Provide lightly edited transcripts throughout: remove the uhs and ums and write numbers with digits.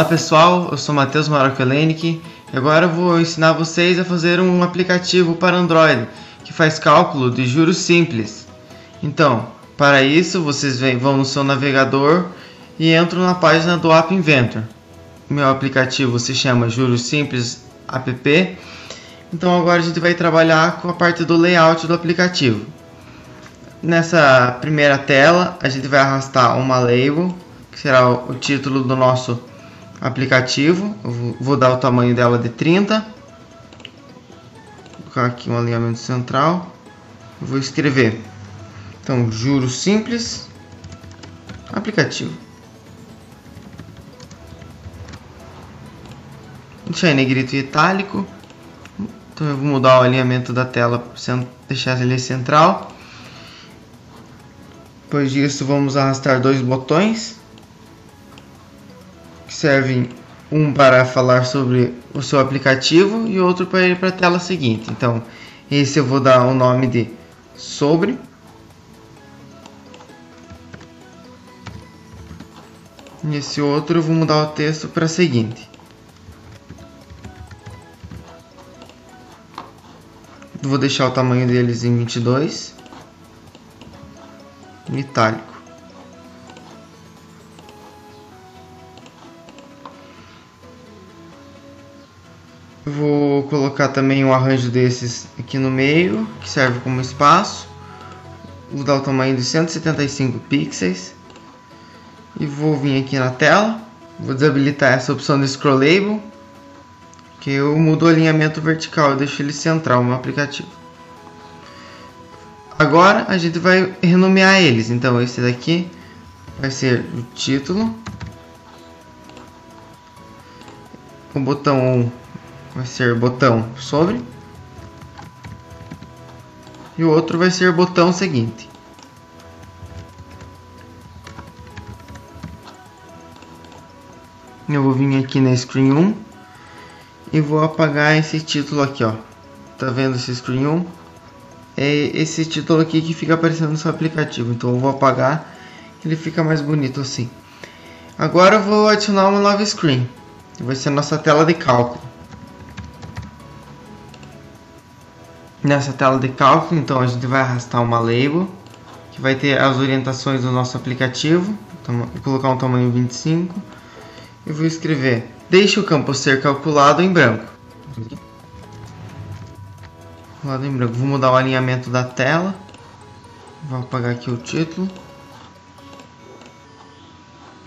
Olá pessoal, eu sou Matheus Marochelenic e agora eu vou ensinar vocês a fazer um aplicativo para Android que faz cálculo de juros simples. Então, para isso vocês vão no seu navegador e entram na página do App Inventor. O meu aplicativo se chama Juros Simples App. Então agora a gente vai trabalhar com a parte do layout do aplicativo. Nessa primeira tela a gente vai arrastar uma label, que será o título do nosso aplicativo. Eu vou dar o tamanho dela de 30. Vou colocar aqui um alinhamento central. Eu vou escrever então juros simples aplicativo. Deixar em negrito e itálico. Então eu vou mudar o alinhamento da tela para deixar ele central. Depois disso vamos arrastar dois botões que servem um para falar sobre o seu aplicativo e outro para ir para a tela seguinte. Então esse eu vou dar o nome de sobre. E esse outro eu vou mudar o texto para seguinte. Vou deixar o tamanho deles em 22, em itálico. Eu vou colocar também um arranjo desses aqui no meio, que serve como espaço. Vou dar o tamanho de 175 pixels. E vou vir aqui na tela, vou desabilitar essa opção de Scrollable, que eu mudo o alinhamento vertical, eu deixo ele central no aplicativo. Agora a gente vai renomear eles, então esse daqui vai ser o título, o botão 1 vai ser botão sobre, e o outro vai ser botão seguinte. Eu vou vir aqui na Screen 1 e vou apagar esse título aqui, ó. Tá vendo esse Screen 1? É esse título aqui que fica aparecendo no seu aplicativo. Então eu vou apagar, que ele fica mais bonito assim. Agora eu vou adicionar uma nova screen, que vai ser a nossa tela de cálculo. Nessa tela de cálculo, então a gente vai arrastar uma label, que vai ter as orientações do nosso aplicativo. Então, vou colocar um tamanho 25. Eu vou escrever: deixe o campo ser calculado em branco. Calculado em branco. Vou mudar o alinhamento da tela. Vou apagar aqui o título.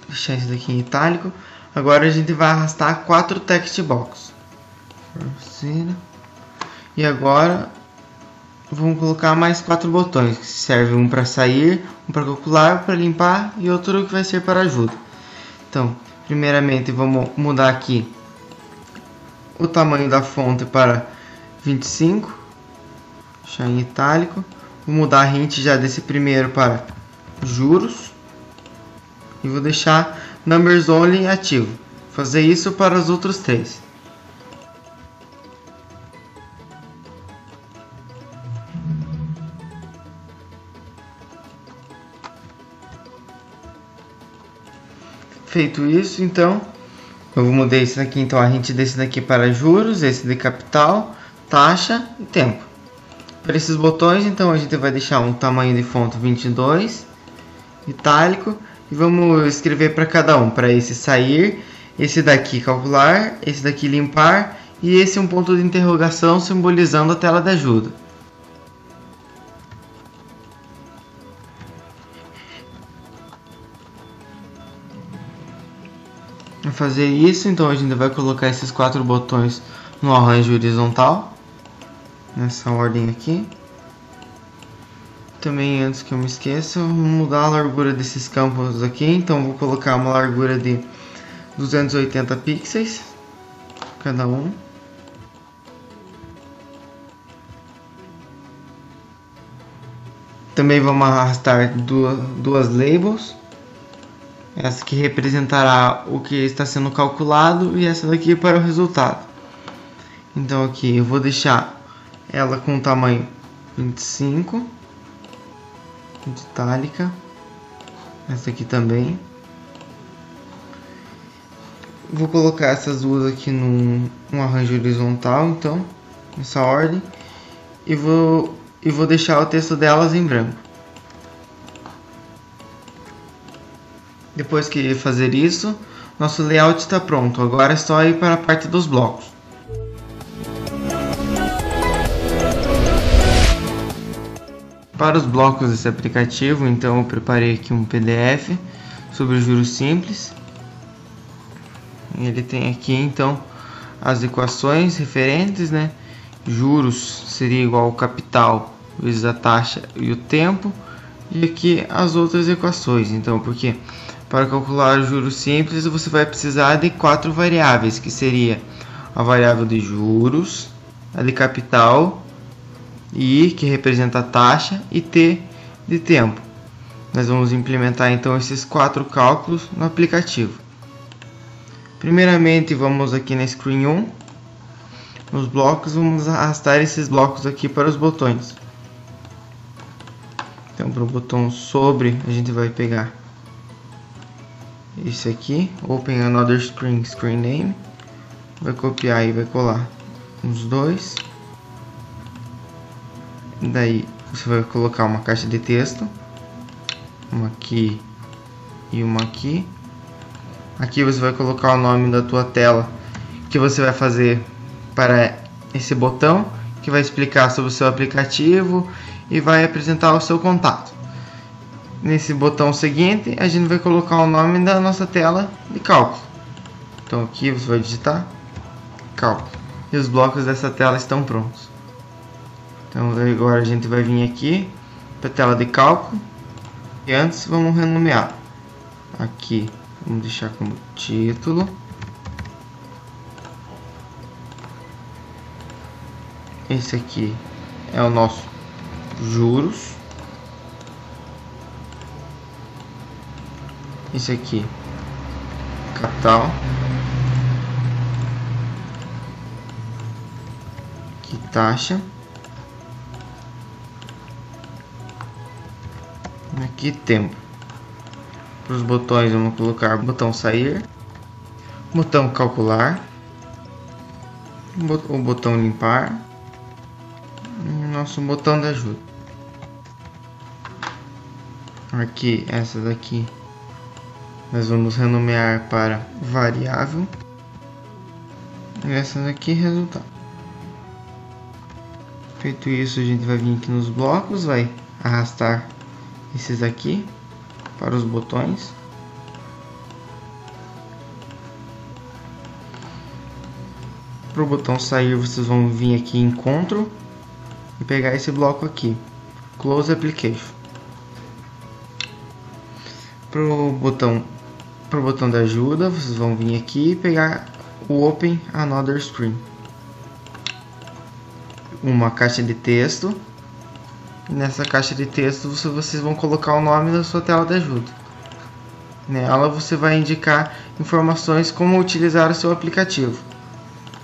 Deixar esse daqui em itálico. Agora a gente vai arrastar 4 text box. E agora vamos colocar mais 4 botões, que servem um para sair, um para calcular, para limpar e outro que vai ser para ajuda. Então, primeiramente vamos mudar aqui o tamanho da fonte para 25, deixar em itálico. Vou mudar a hint já desse primeiro para juros e vou deixar numbers only ativo. Fazer isso para os outros 3. Feito isso, então eu vou mudar esse daqui, então a hint desse daqui para juros, esse de capital, taxa e tempo. Para esses botões, então a gente vai deixar um tamanho de fonte 22, itálico, e vamos escrever para cada um. Para esse sair, esse daqui calcular, esse daqui limpar e esse um ponto de interrogação simbolizando a tela de ajuda. Para fazer isso, então a gente vai colocar esses 4 botões no arranjo horizontal, nessa ordem aqui. Também, antes que eu me esqueça, vou mudar a largura desses campos aqui, então vou colocar uma largura de 280 pixels cada um. Também vamos arrastar duas labels. Essa que representará o que está sendo calculado e essa daqui para o resultado. Então aqui eu vou deixar ela com tamanho 25, de itálica, essa aqui também. Vou colocar essas duas aqui num arranjo horizontal, então, nessa ordem, e vou deixar o texto delas em branco. Depois que fazer isso, nosso layout está pronto. Agora é só ir para a parte dos blocos. Para os blocos desse aplicativo, então eu preparei aqui um PDF sobre juros simples. Ele tem aqui então as equações referentes, né? Juros seria igual ao capital vezes a taxa e o tempo, e aqui as outras equações. Então, porque para calcular juros simples você vai precisar de 4 variáveis, que seria a variável de juros, a de capital, I, que representa a taxa, e T de tempo. Nós vamos implementar então esses 4 cálculos no aplicativo. Primeiramente, vamos aqui na Screen 1, nos blocos, vamos arrastar esses blocos aqui para os botões. Então, para o botão sobre, a gente vai pegar esse aqui, Open Another Screen, Screen Name, vai copiar e vai colar os dois. Daí, você vai colocar uma caixa de texto, uma aqui e uma aqui. Aqui você vai colocar o nome da tua tela que você vai fazer para esse botão, que vai explicar sobre o seu aplicativo e vai apresentar o seu contato. Nesse botão seguinte, a gente vai colocar o nome da nossa tela de cálculo. Então aqui você vai digitar cálculo e os blocos dessa tela estão prontos. Então agora a gente vai vir aqui para a tela de cálculo e antes vamos renomear. Aqui vamos deixar como título. Esse aqui é o nosso juros. Esse aqui, capital. Aqui, taxa. Aqui, tempo. Para os botões, vamos colocar botão sair, botão calcular, o botão limpar e o nosso botão de ajuda. Aqui, essa daqui, nós vamos renomear para variável e essa daqui, resultado. Feito isso, a gente vai vir aqui nos blocos, vai arrastar esses aqui para os botões. Para o botão sair, vocês vão vir aqui em Ctrl e pegar esse bloco aqui, Close Application. Para o botão de ajuda, vocês vão vir aqui e pegar o Open Another Screen. Uma caixa de texto. Nessa caixa de texto vocês vão colocar o nome da sua tela de ajuda. Nela você vai indicar informações como utilizar o seu aplicativo.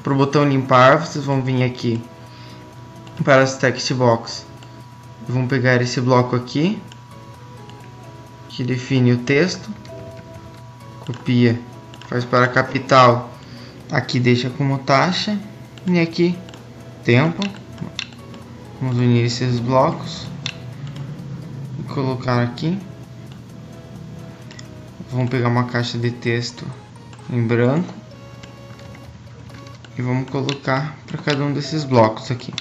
Para o botão limpar, vocês vão vir aqui para as text box. Vão pegar esse bloco aqui, que define o texto. Copia, faz para capital. Aqui deixa como taxa. E aqui, tempo. Vamos unir esses blocos e colocar aqui. Vamos pegar uma caixa de texto em branco e vamos colocar para cada um desses blocos aqui.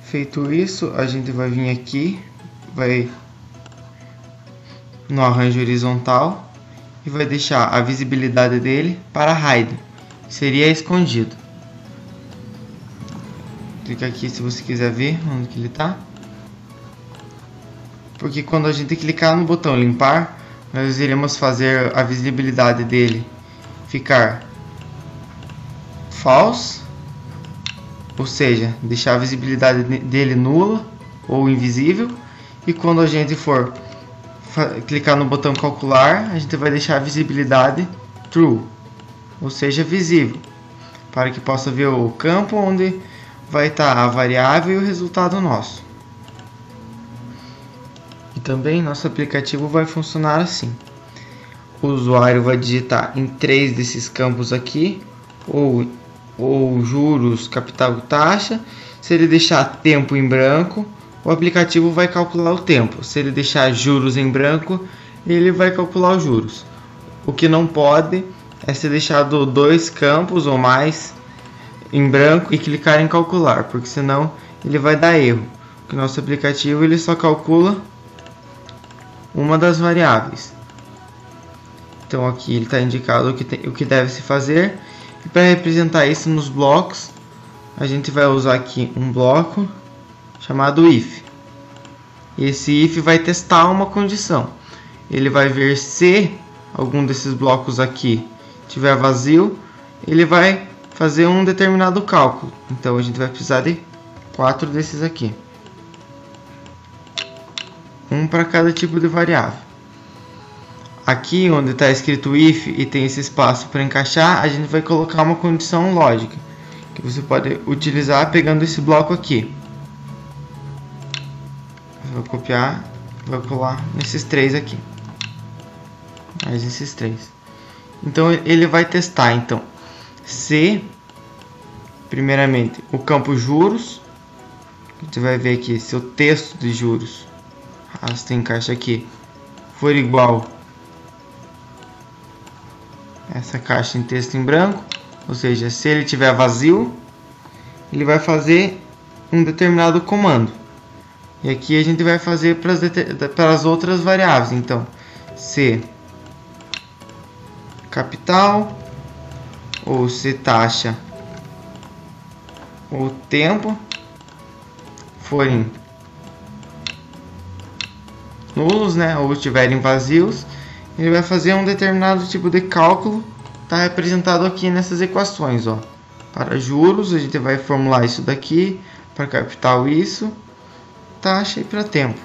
Feito isso, a gente vai vir aqui, vai no arranjo horizontal e vai deixar a visibilidade dele para hide, seria escondido. Clica aqui se você quiser ver onde que ele está. Porque quando a gente clicar no botão limpar, nós iremos fazer a visibilidade dele ficar false, ou seja, deixar a visibilidade dele nula ou invisível. E quando a gente for clicar no botão calcular, a gente vai deixar a visibilidade true, ou seja, visível, para que possa ver o campo onde vai estar a variável e o resultado nosso. E também nosso aplicativo vai funcionar assim. o usuário vai digitar em 3 desses campos aqui, ou juros, capital ou taxa. Se ele deixar tempo em branco, o aplicativo vai calcular o tempo. Se ele deixar juros em branco, ele vai calcular os juros. O que não pode é ser deixado 2 campos ou mais em branco e clicar em calcular, porque senão ele vai dar erro. Porque o nosso aplicativo ele só calcula uma das variáveis. Então aqui ele está indicado o que deve se fazer. E para representar isso nos blocos, a gente vai usar aqui um bloco chamado if. Esse if vai testar uma condição. Ele vai ver se algum desses blocos aqui tiver vazio, ele vai fazer um determinado cálculo. Então a gente vai precisar de 4 desses aqui. Um para cada tipo de variável. Aqui onde está escrito if e tem esse espaço para encaixar, a gente vai colocar uma condição lógica, que você pode utilizar pegando esse bloco aqui. Você vai copiar, vai colar nesses 3 aqui. Mais esses 3. Então ele vai testar então se primeiramente o campo juros, você vai ver aqui se o texto de juros, arrasta e encaixa aqui, for igual essa caixa em texto em branco, ou seja, se ele tiver vazio, ele vai fazer um determinado comando. E aqui a gente vai fazer para as outras variáveis. Então, se capital, ou se taxa ou tempo forem nulos, né, ou estiverem vazios, ele vai fazer um determinado tipo de cálculo. Está representado aqui nessas equações, ó. Para juros a gente vai formular isso daqui, para capital isso, taxa e para tempo.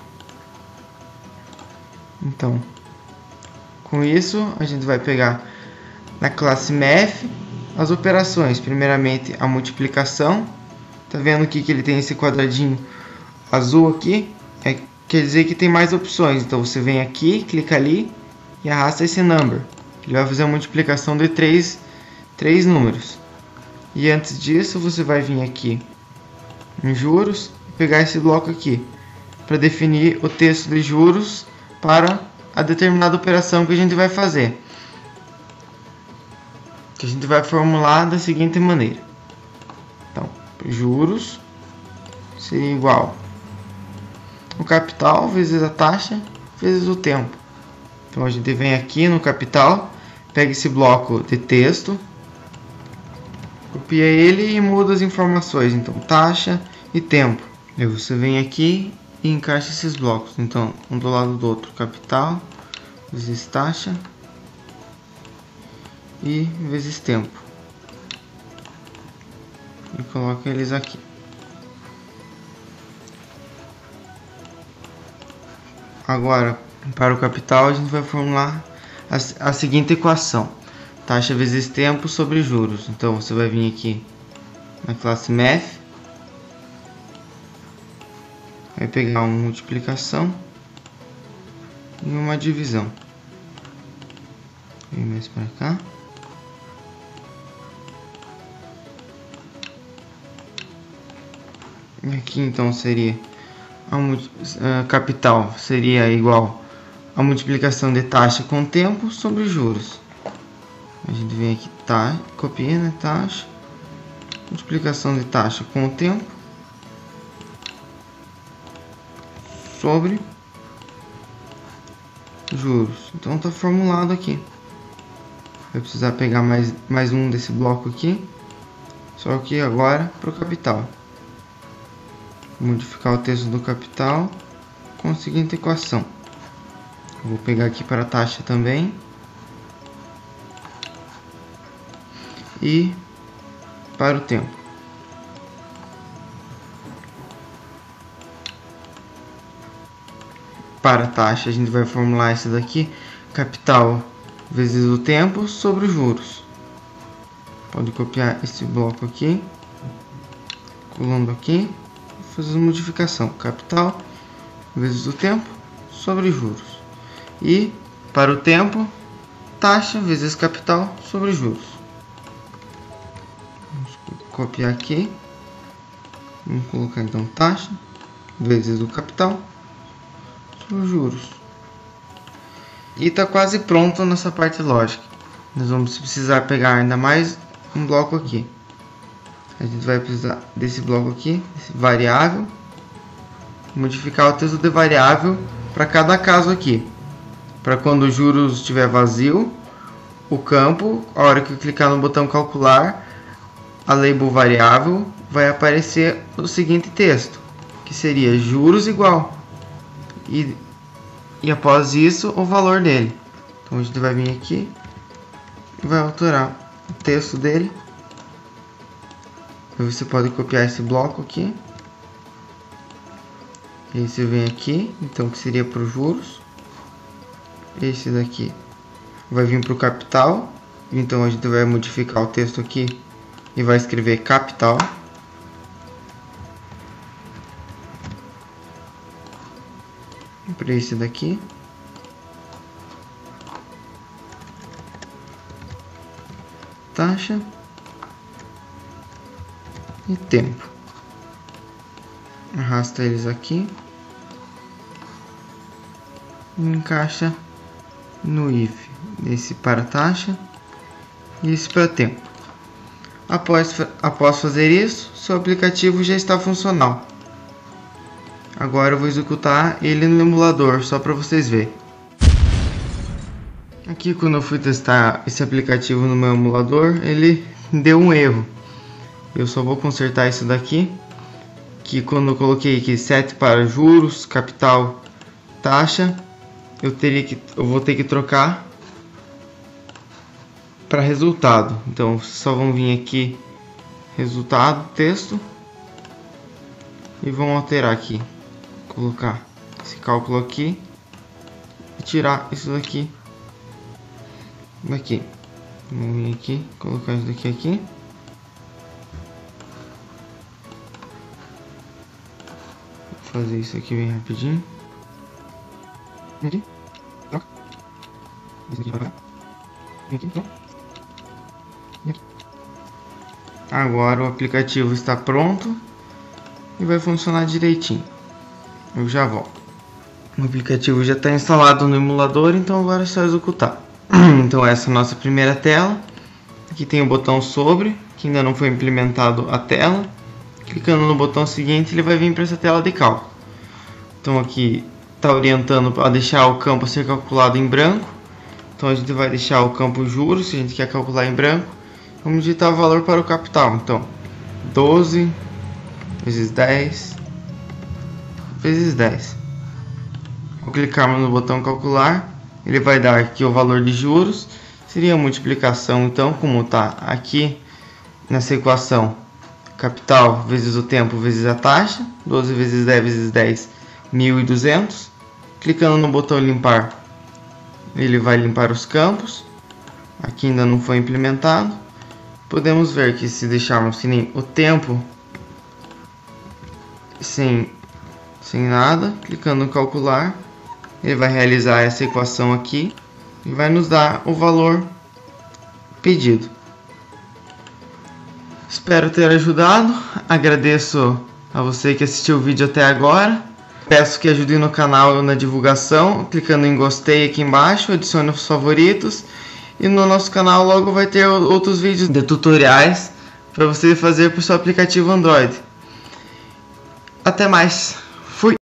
Então, com isso a gente vai pegar na classe Math as operações. Primeiramente a multiplicação. Tá vendo aqui que ele tem esse quadradinho azul aqui? Quer dizer que tem mais opções. Então você vem aqui, clica ali e arrasta esse number. Ele vai fazer a multiplicação de 3 números. E antes disso você vai vir aqui em juros e pegar esse bloco aqui para definir o texto de juros para a determinada operação que a gente vai fazer. Que a gente vai formular da seguinte maneira. Então, juros seria igual o capital vezes a taxa vezes o tempo. Então a gente vem aqui no capital, pega esse bloco de texto, copia ele e muda as informações. Então taxa e tempo. E você vem aqui e encaixa esses blocos. Então um do lado do outro, capital vezes taxa e vezes tempo. E coloca eles aqui. Agora, para o capital, a gente vai formular a seguinte equação. Taxa vezes tempo sobre juros. Então, você vai vir aqui na classe Math. Vai pegar uma multiplicação e uma divisão. Vem mais para cá. E aqui, então, seria a capital seria igual a multiplicação de taxa com tempo sobre juros. A gente vem aqui, tá, copia, né, taxa, multiplicação de taxa com o tempo sobre juros. Então tá formulado aqui. Vai precisar pegar mais um desse bloco aqui, só que agora para o capital. Modificar o texto do capital com a seguinte equação. Vou pegar aqui para a taxa também. E para o tempo. Para a taxa a gente vai formular essa daqui. Capital vezes o tempo sobre os juros. Pode copiar esse bloco aqui. Colando aqui. Fazer modificação, capital vezes o tempo sobre juros. E para o tempo taxa vezes capital sobre juros. Vamos copiar aqui. Vamos colocar então taxa vezes o capital sobre juros. E está quase pronto nessa parte lógica. Nós vamos precisar pegar ainda mais um bloco aqui. A gente vai precisar desse bloco aqui, esse variável. Modificar o texto de variável para cada caso aqui. Para quando o juros estiver vazio, o campo, a hora que eu clicar no botão calcular, a label variável vai aparecer o seguinte texto, que seria juros igual. E após isso, o valor dele. Então a gente vai vir aqui e vai alterar o texto dele. Você pode copiar esse bloco aqui. Esse vem aqui, então que seria para os juros. Esse daqui vai vir para o capital. Então a gente vai modificar o texto aqui e vai escrever capital. Para esse daqui. Taxa e tempo. Arrasta eles aqui e encaixa no if. Esse para taxa e esse para tempo. Após fazer isso, seu aplicativo já está funcional. Agora eu vou executar ele no emulador, só para vocês verem. Aqui quando eu fui testar esse aplicativo no meu emulador, ele deu um erro. Eu só vou consertar isso daqui, que quando eu coloquei aqui set para juros, capital, taxa, eu vou ter que trocar para resultado. Então só vão vir aqui resultado, texto, e vão alterar aqui, colocar esse cálculo aqui e tirar isso daqui. Vamos vir aqui, colocar isso daqui aqui. Vou fazer isso aqui bem rapidinho. Aqui, troca. Isso aqui para cá. Aqui, troca. E aqui. Agora o aplicativo está pronto e vai funcionar direitinho. Eu já volto. O aplicativo já está instalado no emulador, então agora é só executar. Então essa é a nossa primeira tela. Aqui tem o botão sobre, que ainda não foi implementado a tela. Clicando no botão seguinte, ele vai vir para essa tela de cálculo. Então aqui está orientando a deixar o campo a ser calculado em branco. Então a gente vai deixar o campo juros, se a gente quer calcular em branco. Vamos digitar o valor para o capital. Então 12 vezes 10 vezes 10. Ao clicarmos no botão calcular, ele vai dar aqui o valor de juros. Seria a multiplicação, então, como está aqui nessa equação, capital vezes o tempo vezes a taxa. 12 vezes 10 vezes 10, 1.200. Clicando no botão limpar, ele vai limpar os campos. Aqui ainda não foi implementado. Podemos ver que se deixarmos que nem o tempo sem nada, clicando no calcular, ele vai realizar essa equação aqui e vai nos dar o valor pedido. Espero ter ajudado. Agradeço a você que assistiu o vídeo até agora. Peço que ajude no canal na divulgação, clicando em gostei aqui embaixo, adicione os favoritos. E no nosso canal logo vai ter outros vídeos de tutoriais para você fazer para o seu aplicativo Android. Até mais!